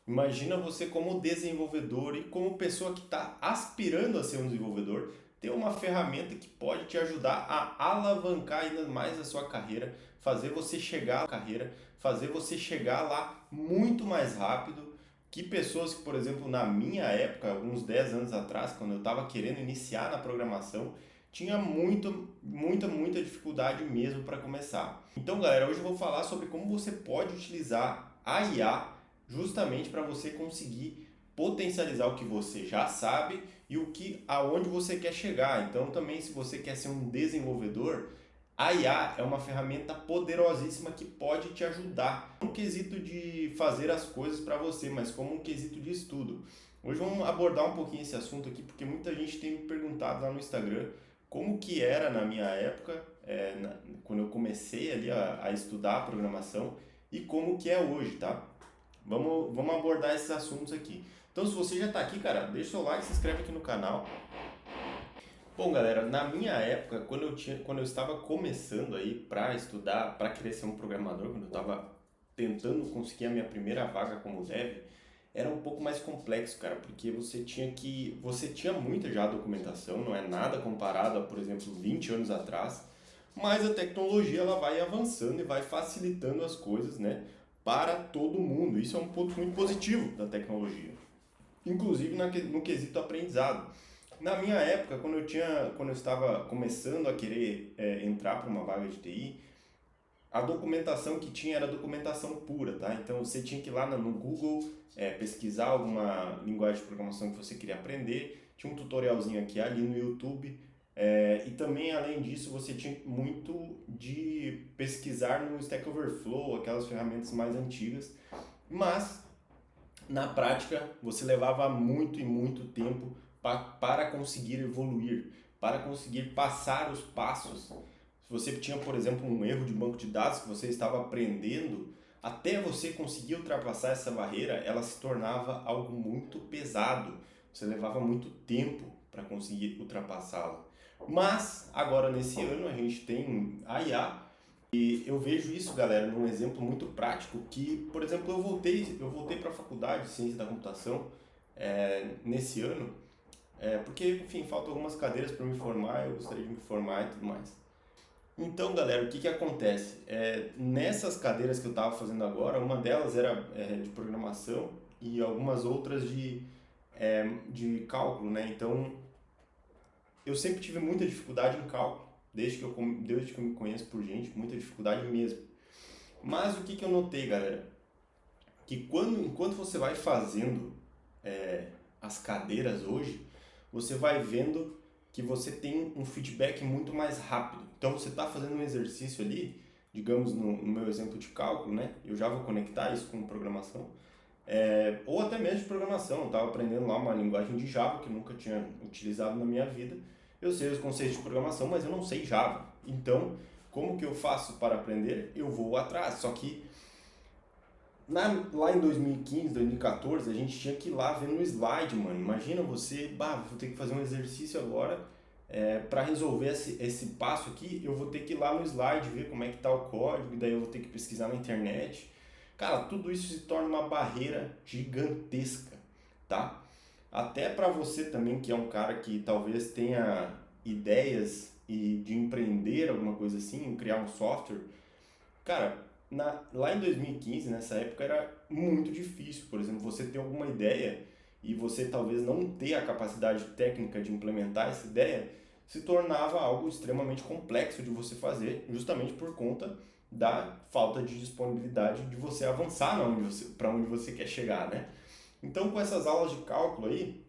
Imagina você como desenvolvedor e como pessoa que está aspirando a ser um desenvolvedor, ter uma ferramenta que pode te ajudar a alavancar ainda mais a sua carreira, fazer você chegar lá muito mais rápido que pessoas que, por exemplo, na minha época, alguns 10 anos atrás, quando eu estava querendo iniciar na programação, tinha muita dificuldade mesmo para começar. Então, galera, hoje eu vou falar sobre como você pode utilizar a IA justamente para você conseguir potencializar o que você já sabe e aonde você quer chegar. Então, também se você quer ser um desenvolvedor, a IA é uma ferramenta poderosíssima que pode te ajudar. Não um quesito de fazer as coisas para você, mas como um quesito de estudo. Hoje vamos abordar um pouquinho esse assunto aqui, porque muita gente tem me perguntado lá no Instagram como que era na minha época, quando eu comecei ali a estudar a programação, e como que é hoje, tá? Vamos abordar esses assuntos aqui. Então, se você já está aqui, cara, deixa o seu like, se inscreve aqui no canal. Bom, galera, na minha época, quando eu estava começando aí para estudar, para querer ser um programador, quando eu estava tentando conseguir a minha primeira vaga como dev, era um pouco mais complexo, cara, porque você tinha muita já documentação, não é nada comparado a, por exemplo, 20 anos atrás, mas a tecnologia ela vai avançando e vai facilitando as coisas, né, para todo mundo. Isso é um ponto muito positivo da tecnologia, inclusive no quesito aprendizado. Na minha época, quando eu estava começando a querer entrar para uma vaga de TI, a documentação que tinha era documentação pura, tá? Então você tinha que ir lá no Google, pesquisar alguma linguagem de programação que você queria aprender, tinha um tutorialzinho aqui ali no YouTube, e também além disso você tinha muito de pesquisar no Stack Overflow, aquelas ferramentas mais antigas, mas na prática você levava muito e muito tempo para conseguir evoluir, para conseguir passar os passos. Se você tinha, por exemplo, um erro de banco de dados que você estava aprendendo, até você conseguir ultrapassar essa barreira, ela se tornava algo muito pesado. Você levava muito tempo para conseguir ultrapassá-la. Mas agora nesse ano a gente tem a IA e eu vejo isso, galera, num exemplo muito prático que, por exemplo, eu voltei para a faculdade de Ciência da Computação nesse ano, porque, enfim, faltam algumas cadeiras para me formar, eu gostaria de me formar e tudo mais. Então, galera, o que que acontece? Nessas cadeiras que eu estava fazendo agora, uma delas era de programação e algumas outras de cálculo, né? Então, eu sempre tive muita dificuldade em cálculo, desde que eu me conheço por gente, muita dificuldade mesmo. Mas o que que eu notei, galera? Que enquanto você vai fazendo as cadeiras hoje, você vai vendo que você tem um feedback muito mais rápido. Então você está fazendo um exercício ali, digamos no meu exemplo de cálculo, né? Eu já vou conectar isso com programação, ou até mesmo de programação. Eu estava aprendendo lá uma linguagem de Java que eu nunca tinha utilizado na minha vida. Eu sei os conceitos de programação, mas eu não sei Java. Então, como que eu faço para aprender? Eu vou atrás. Só que lá em 2015, 2014, a gente tinha que ir lá ver no slide, mano. Imagina você, vou ter que fazer um exercício agora, para resolver esse passo aqui, eu vou ter que ir lá no slide ver como é que tá o código, e daí eu vou ter que pesquisar na internet. Cara, tudo isso se torna uma barreira gigantesca, tá? Até para você também, que é um cara que talvez tenha ideias e de empreender alguma coisa assim, criar um software. Cara, lá em 2015, nessa época, era muito difícil, por exemplo, você ter alguma ideia e você talvez não ter a capacidade técnica de implementar essa ideia, se tornava algo extremamente complexo de você fazer, justamente por conta da falta de disponibilidade de você avançar para onde você quer chegar, né? Então, com essas aulas de cálculo aí,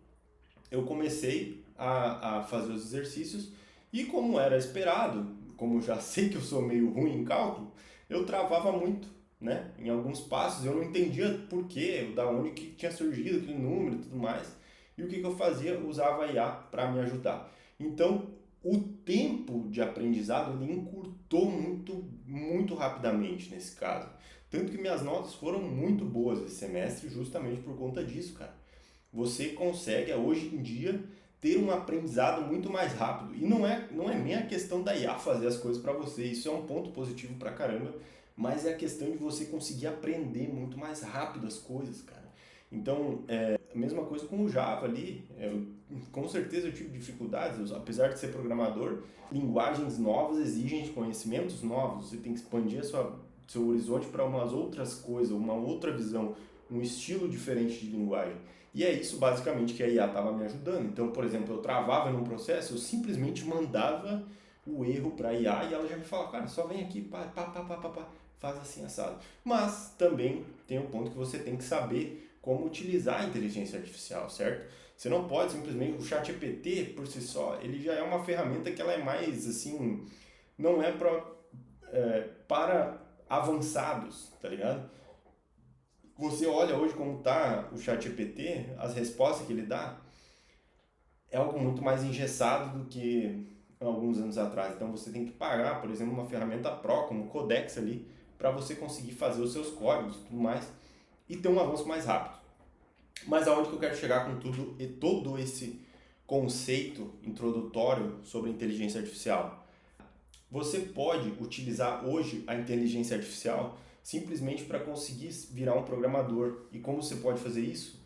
eu comecei a fazer os exercícios e, como era esperado, como eu já sei que eu sou meio ruim em cálculo, eu travava muito, né? Em alguns passos eu não entendia por quê, da onde que tinha surgido aquele número e tudo mais. E o que que eu fazia? Eu usava a IA para me ajudar. Então, o tempo de aprendizado ele encurtou muito rapidamente nesse caso. Tanto que minhas notas foram muito boas esse semestre justamente por conta disso, cara. Você consegue hoje em dia ter um aprendizado muito mais rápido. E não é nem a questão da IA fazer as coisas para você, isso é um ponto positivo pra caramba, mas é a questão de você conseguir aprender muito mais rápido as coisas, cara. Então, a mesma coisa com o Java ali, com certeza eu tive dificuldades, apesar de ser programador, linguagens novas exigem conhecimentos novos, você tem que expandir seu horizonte para umas outras coisas, uma outra visão, um estilo diferente de linguagem. E é isso basicamente que a IA estava me ajudando. Então, por exemplo, eu travava num processo, eu simplesmente mandava o erro para a IA e ela já me falava, cara, só vem aqui, pá, pá, pá, pá, pá, pá, faz assim assado. Mas também tem o ponto que você tem que saber como utilizar a inteligência artificial, certo? Você não pode simplesmente, o ChatGPT por si só, ele já é uma ferramenta que ela é mais assim, não é para avançados, tá ligado? Você olha hoje como tá o ChatGPT, as respostas que ele dá, é algo muito mais engessado do que alguns anos atrás. Então você tem que pagar, por exemplo, uma ferramenta Pro, como o Codex ali, para você conseguir fazer os seus códigos e tudo mais, e ter um avanço mais rápido. Mas aonde que eu quero chegar com tudo e todo esse conceito introdutório sobre inteligência artificial? Você pode utilizar hoje a inteligência artificial simplesmente para conseguir virar um programador. E como você pode fazer isso?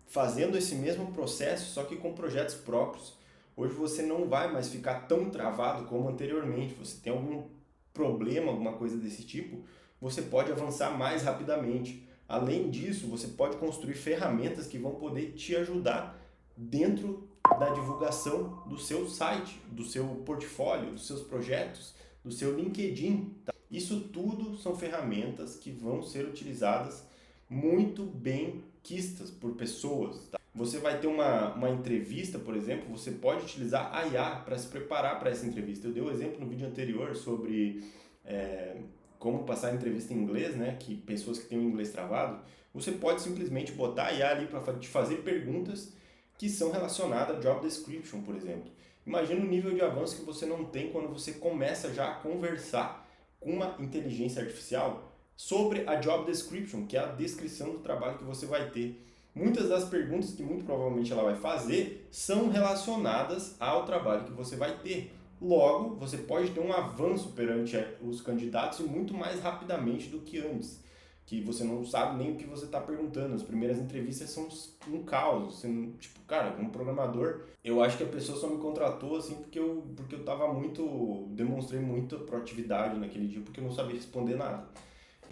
Fazendo esse mesmo processo, só que com projetos próprios. Hoje você não vai mais ficar tão travado como anteriormente. Você tem algum problema, alguma coisa desse tipo, você pode avançar mais rapidamente. Além disso, você pode construir ferramentas que vão poder te ajudar dentro da divulgação do seu site, do seu portfólio, dos seus projetos, do seu LinkedIn. Tá? Isso tudo são ferramentas que vão ser utilizadas muito bem quistas por pessoas. Tá? Você vai ter uma entrevista, por exemplo, você pode utilizar a IA para se preparar para essa entrevista. Eu dei um exemplo no vídeo anterior sobre como passar a entrevista em inglês, né? Que pessoas que têm o inglês travado, você pode simplesmente botar a IA ali para te fazer perguntas que são relacionadas a job description, por exemplo. Imagina o nível de avanço que você não tem quando você começa já a conversar com uma inteligência artificial sobre a job description, que é a descrição do trabalho que você vai ter. Muitas das perguntas que muito provavelmente ela vai fazer são relacionadas ao trabalho que você vai ter. Logo, você pode ter um avanço perante os candidatos muito mais rapidamente do que antes, que você não sabe nem o que você está perguntando. As primeiras entrevistas são um caos. Você não, tipo, cara, como programador, eu acho que a pessoa só me contratou assim porque eu tava demonstrei muita proatividade naquele dia, porque eu não sabia responder nada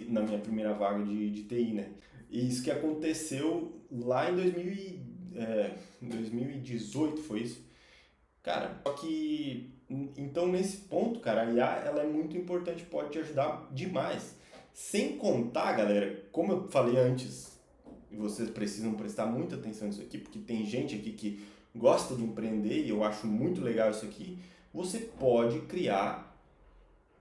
na minha primeira vaga de TI, né? E isso que aconteceu lá em 2018, foi isso? Cara, só que então nesse ponto, cara, a IA ela é muito importante, pode te ajudar demais. Sem contar, galera, como eu falei antes, e vocês precisam prestar muita atenção nisso aqui, porque tem gente aqui que gosta de empreender e eu acho muito legal isso aqui. Você pode criar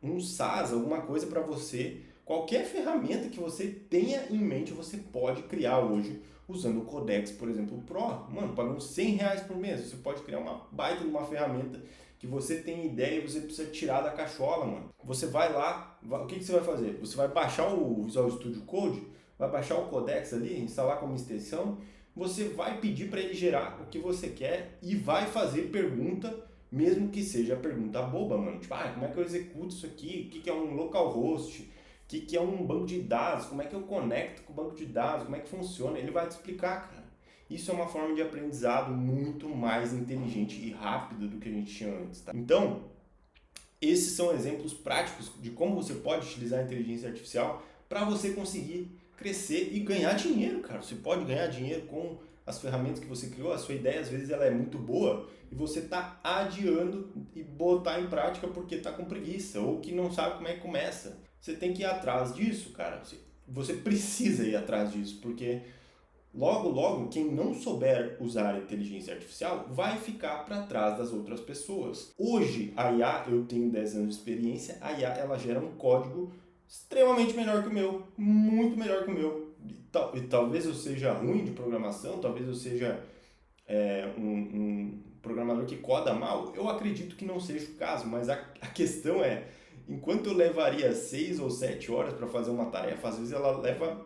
um SaaS, alguma coisa para você, qualquer ferramenta que você tenha em mente, você pode criar hoje usando o Codex, por exemplo, Pro. Mano, pagando R$ 100 por mês, você pode criar uma baita de uma ferramenta que você tem ideia e você precisa tirar da cachola, mano. Você vai lá, o que você vai fazer? Você vai baixar o Visual Studio Code, vai baixar o Codex ali, instalar como extensão, você vai pedir para ele gerar o que você quer e vai fazer pergunta, mesmo que seja pergunta boba, mano. Tipo, como é que eu executo isso aqui? O que é um localhost? O que é um banco de dados? Como é que eu conecto com o banco de dados? Como é que funciona? Ele vai te explicar, cara. Isso é uma forma de aprendizado muito mais inteligente e rápida do que a gente tinha antes, tá? Então, esses são exemplos práticos de como você pode utilizar a inteligência artificial para você conseguir crescer e ganhar dinheiro, cara. Você pode ganhar dinheiro com as ferramentas que você criou. A sua ideia, às vezes, ela é muito boa e você está adiando e botar em prática porque está com preguiça ou que não sabe como é que começa. Você tem que ir atrás disso, cara. Você precisa ir atrás disso, porque logo, logo, quem não souber usar a inteligência artificial vai ficar para trás das outras pessoas. Hoje, a IA, eu tenho 10 anos de experiência, a IA ela gera um código extremamente melhor que o meu, muito melhor que o meu. E talvez eu seja ruim de programação, talvez eu seja um programador que coda mal. Eu acredito que não seja o caso, mas a questão é, enquanto eu levaria 6 ou 7 horas para fazer uma tarefa, às vezes ela leva,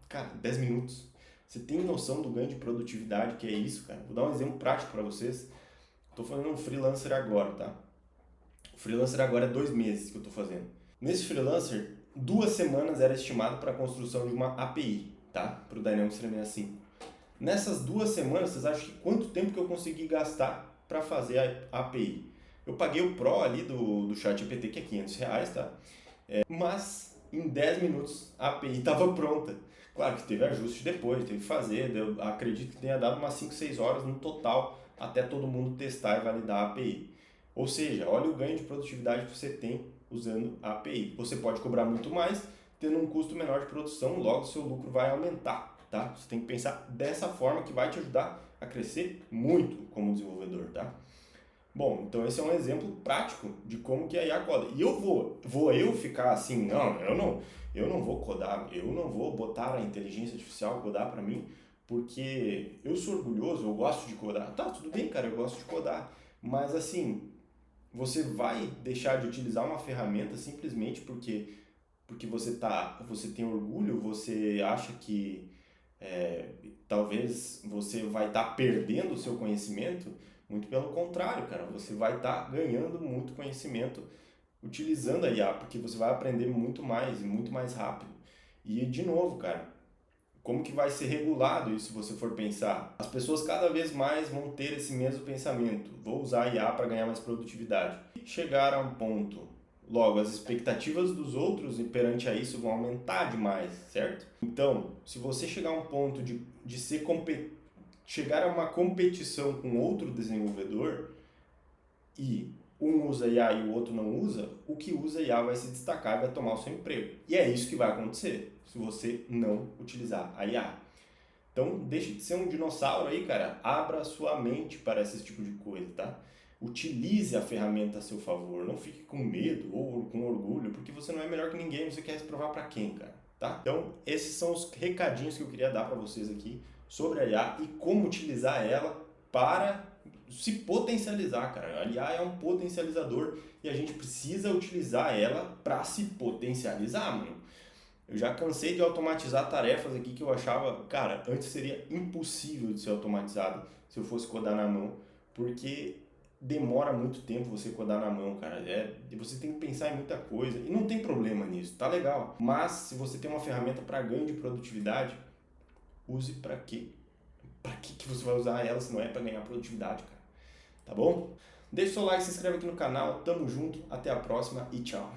cara, 10 minutos. Você tem noção do ganho de produtividade que é isso, cara? Vou dar um exemplo prático para vocês. Estou fazendo um freelancer agora, tá? O freelancer agora é 2 meses que eu estou fazendo. Nesse freelancer, 2 semanas era estimado para a construção de uma API, tá? Para o Dynamics 365. Nessas 2 semanas, vocês acham que quanto tempo que eu consegui gastar para fazer a API? Eu paguei o Pro ali do ChatGPT, que é R$ 500, tá? Mas em 10 minutos a API estava pronta. Claro que teve ajuste depois, teve que fazer, eu acredito que tenha dado umas 5, 6 horas no total até todo mundo testar e validar a API. Ou seja, olha o ganho de produtividade que você tem usando a API. Você pode cobrar muito mais, tendo um custo menor de produção, logo seu lucro vai aumentar, tá? Você tem que pensar dessa forma que vai te ajudar a crescer muito como desenvolvedor, tá? Bom, então esse é um exemplo prático de como que a IA coda. E vou eu ficar assim, não, eu não vou codar, eu não vou botar a inteligência artificial a codar para mim, porque eu sou orgulhoso, eu gosto de codar. Tá, tudo bem, cara, eu gosto de codar, mas assim, você vai deixar de utilizar uma ferramenta simplesmente porque você tem orgulho, você acha que talvez você vai estar perdendo o seu conhecimento, muito pelo contrário, cara, você vai estar ganhando muito conhecimento utilizando a IA, porque você vai aprender muito mais e muito mais rápido. E de novo, cara, como que vai ser regulado isso se você for pensar? As pessoas cada vez mais vão ter esse mesmo pensamento, vou usar a IA para ganhar mais produtividade. Chegar a um ponto, logo as expectativas dos outros e perante a isso vão aumentar demais, certo? Então, se você chegar a um ponto de chegar a uma competição com outro desenvolvedor e um usa IA e o outro não usa, o que usa IA vai se destacar e vai tomar o seu emprego. E é isso que vai acontecer se você não utilizar a IA. Então, deixe de ser um dinossauro aí, cara. Abra sua mente para esse tipo de coisa, tá? Utilize a ferramenta a seu favor. Não fique com medo ou com orgulho, porque você não é melhor que ninguém. Você quer se provar para quem, cara? Tá? Então, esses são os recadinhos que eu queria dar para vocês aqui sobre a IA e como utilizar ela para se potencializar, cara. A IA é um potencializador e a gente precisa utilizar ela para se potencializar, mano. Eu já cansei de automatizar tarefas aqui que eu achava, cara, antes seria impossível de ser automatizado se eu fosse codar na mão, porque demora muito tempo você codar na mão, cara. Você tem que pensar em muita coisa e não tem problema nisso, tá legal. Mas se você tem uma ferramenta para ganho de produtividade, use para quê? Para que você vai usar ela se não é para ganhar produtividade, cara? Tá bom? Deixa o seu like, se inscreve aqui no canal, tamo junto, até a próxima e tchau.